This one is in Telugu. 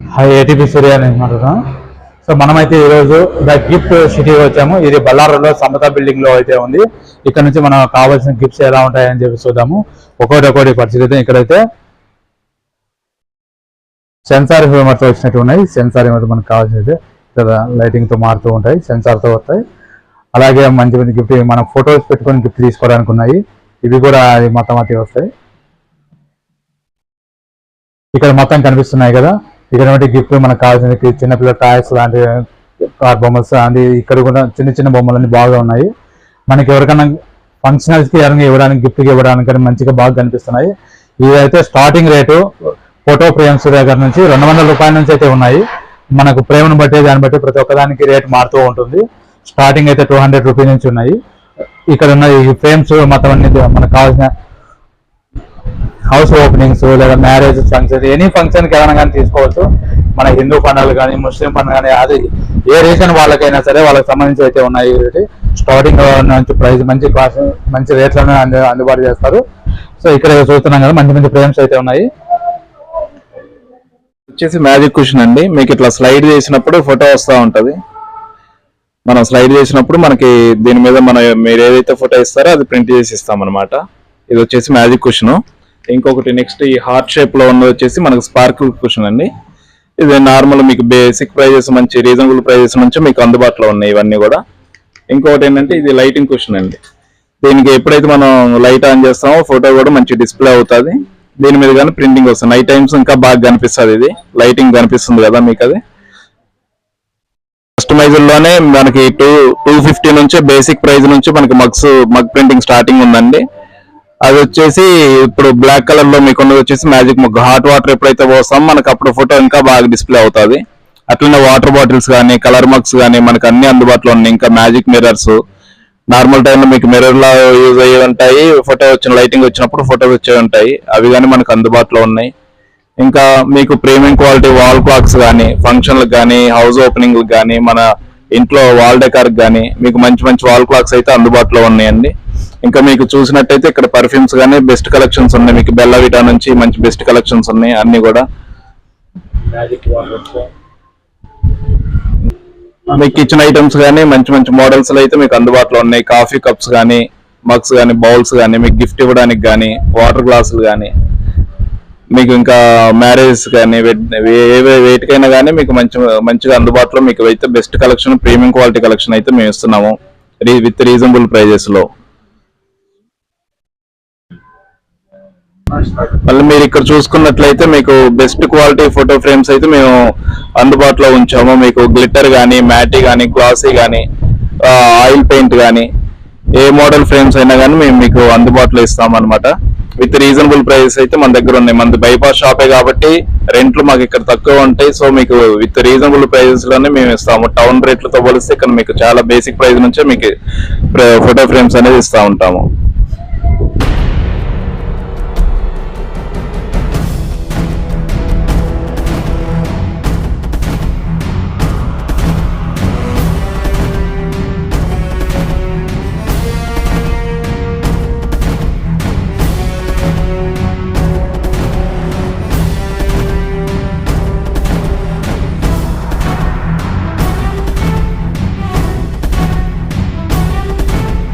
హాయ్ ఏటీపీ సూర్య అని మాట్లాడుతున్నాం. సో మనమైతే ఈరోజు ద గిఫ్ట్ సిటీ వచ్చాము. ఇది బళ్ళారులో సమత బిల్డింగ్ లో అయితే ఉంది. ఇక్కడ నుంచి మనం కావాల్సిన గిఫ్ట్స్ ఎలా ఉంటాయని చెప్పి చూద్దాము. ఒక్కొక్కటి పరిస్థితి. ఇక్కడైతే సెన్సార్ హ్యూమర్తో వచ్చినట్టు ఉన్నాయి. సెన్సార్ హ్యూమర్ మనకు కావాల్సినది ఇక్కడ లైటింగ్ తో మారుతూ ఉంటాయి, సెన్సార్ తో వస్తాయి. అలాగే మంచి మంచి గిఫ్ట్ మనం ఫొటోస్ పెట్టుకొని గిఫ్ట్ తీసుకోవడానికి ఉన్నాయి. ఇవి కూడా మొత్తం వస్తాయి. ఇక్కడ మొత్తం కనిపిస్తున్నాయి కదా. ఇక్కడ గిఫ్ట్ మనకు కావాల్సిన చిన్నపిల్లల టాయ్స్ లాంటి కార్ బొమ్మల్స్ లాంటి ఇక్కడ కూడా చిన్న చిన్న బొమ్మలన్నీ బాగా ఉన్నాయి. మనకి ఎవరికైనా ఫంక్షనల్స్ కి ఇవ్వడానికి గిఫ్ట్ ఇవ్వడానికి మంచిగా బాగా కనిపిస్తున్నాయి. ఇవైతే స్టార్టింగ్ రేటు ఫోటో ఫ్రేమ్స్ దగ్గర నుంచి 200 రూపాయల నుంచి అయితే ఉన్నాయి. మనకు ప్రేమను బట్టి దాన్ని బట్టి ప్రతి ఒక్కదానికి రేట్ మారుతూ ఉంటుంది. స్టార్టింగ్ అయితే 200 రూపీస్ నుంచి ఉన్నాయి. ఇక్కడ ఉన్న ఈ ఫ్రేమ్స్ మొత్తం అన్ని మనకు కావాల్సిన హౌస్ ఓపెనింగ్స్ లేదా మ్యారేజ్ ఫంక్షన్, ఎనీ ఫంక్షన్కి ఏమైనా కానీ తీసుకోవచ్చు. మన హిందూ పండుగలు కానీ ముస్లిం పండుగ కానీ అది ఏ రీజన్ వాళ్ళకైనా సరే వాళ్ళకి సంబంధించి అయితే ఉన్నాయి. స్టార్టింగ్ నుంచి ప్రైస్ మంచి కాస్ట్ మంచి రేట్లను అందుబాటు చేస్తారు. సో ఇక్కడ చూస్తున్నాం కదా మంచి మంచి ఫ్రేమ్స్ అయితే ఉన్నాయి. వచ్చేసి మ్యాజిక్ కుషన్ అండి. మీకు ఇట్లా స్లైడ్ చేసినప్పుడు ఫోటో వస్తూ ఉంటుంది. మనం స్లైడ్ చేసినప్పుడు మనకి దీని మీద మీరు ఏదైతే ఫోటో ఇస్తారో అది ప్రింట్ చేసి ఇస్తాం అనమాట. ఇది వచ్చేసి మ్యాజిక్ కుషన్. ఇంకొకటి నెక్స్ట్ ఈ హార్ట్ షేప్ లో ఉన్నది వచ్చేసి మనకు స్పార్కిల్ కుషన్ అండి. ఇది నార్మల్ మీకు బేసిక్ ప్రైజెస్ మంచి రీజనబుల్ ప్రైజెస్ నుంచి మీకు అందుబాటులో ఉన్నాయి ఇవన్నీ కూడా. ఇంకొకటి ఏంటంటే ఇది లైటింగ్ కుషన్ అండి. దీనికి ఎప్పుడైతే మనం లైట్ ఆన్ చేస్తామో ఫోటో కూడా మంచి డిస్ప్లే అవుతుంది. దీని మీద కానీ ప్రింటింగ్ వస్తుంది. నైట్ టైమ్స్ ఇంకా బాగా కనిపిస్తుంది. ఇది లైటింగ్ కనిపిస్తుంది కదా మీకు. అది కస్టమైజర్ లోనే మనకి 250 నుంచి బేసిక్ ప్రైస్ నుంచి మనకి మగ్ ప్రింటింగ్ స్టార్టింగ్ ఉందండి. అది వచ్చేసి ఇప్పుడు బ్లాక్ కలర్ లో మీకు ఉన్నది వచ్చేసి మ్యాజిక్ మగ్. హాట్ వాటర్ ఎప్పుడైతే పోస్తామో మనకు అప్పుడు ఫోటో ఇంకా బాగా డిస్ప్లే అవుతుంది. అట్లనే వాటర్ బాటిల్స్ కానీ కలర్ మగ్స్ కానీ మనకు అన్ని అందుబాటులో ఉన్నాయి. ఇంకా మ్యాజిక్ మిర్రర్స్ నార్మల్ టైంలో మీకు మిర్రర్ లా యూజ్ అయ్యి ఉంటాయి. ఫోటో వచ్చిన లైటింగ్ వచ్చినప్పుడు ఫోటో వచ్చే ఉంటాయి. అవి కానీ మనకు అందుబాటులో ఉన్నాయి. ఇంకా మీకు ప్రీమియం క్వాలిటీ వాల్ క్లాక్స్ కానీ ఫంక్షన్లకు కానీ హౌస్ ఓపెనింగ్ కానీ మన ఇంట్లో వాల్ డెకార్ కానీ మీకు మంచి మంచి వాల్ క్లాక్స్ అయితే అందుబాటులో ఉన్నాయండి. ఇంకా మీకు చూసినట్టయితే ఇక్కడ పర్ఫ్యూమ్స్ కానీ బెస్ట్ కలెక్షన్స్ ఉన్నాయి. మీకు బెల్లా విటా నుంచి మంచి బెస్ట్ కలెక్షన్స్ ఉన్నాయి. అన్ని కూడా మీకు కిచెన్ ఐటమ్స్ కానీ మంచి మంచి మోడల్స్ అయితే మీకు అందుబాటులో ఉన్నాయి. కాఫీ కప్స్ కానీ మగ్స్ కానీ బౌల్స్ కానీ మీకు గిఫ్ట్ ఇవ్వడానికి కానీ వాటర్ గ్లాసులు కానీ మీకు ఇంకా మ్యారేజ్ కానీ వేటికైనా కానీ మీకు మంచిగా అందుబాటులో మీకు అయితే best collection premium quality collection అయితే మేము ఇస్తున్నాము విత్ రీజనబుల్ ప్రైజెస్ లో. మళ్ళీ మీరు ఇక్కడ చూసుకున్నట్లయితే మీకు బెస్ట్ క్వాలిటీ ఫోటో ఫ్రేమ్స్ అయితే మేము అందుబాటులో ఉంచాము. మీకు గ్లిట్టర్ కానీ మ్యాటీ కానీ గ్లాసీ కానీ ఆయిల్ పెయింట్ కానీ ఏ మోడల్ ఫ్రేమ్స్ అయినా కానీ మేము మీకు అందుబాటులో ఇస్తాం అనమాట. విత్ రీజనబుల్ ప్రైజెస్ అయితే మన దగ్గర ఉన్నాయి. మనది బైపాస్ షాపే కాబట్టి రెంట్లు మాకు ఇక్కడ తక్కువ ఉంటాయి. సో మీకు విత్ రీజనబుల్ ప్రైజెస్ లోనే మేము ఇస్తాము. టౌన్ రేట్లతో పోలిస్తే ఇక్కడ మీకు చాలా బేసిక్ ప్రైస్ నుంచే మీకు ఫోటో ఫ్రేమ్స్ అనేది ఇస్తూ ఉంటాము.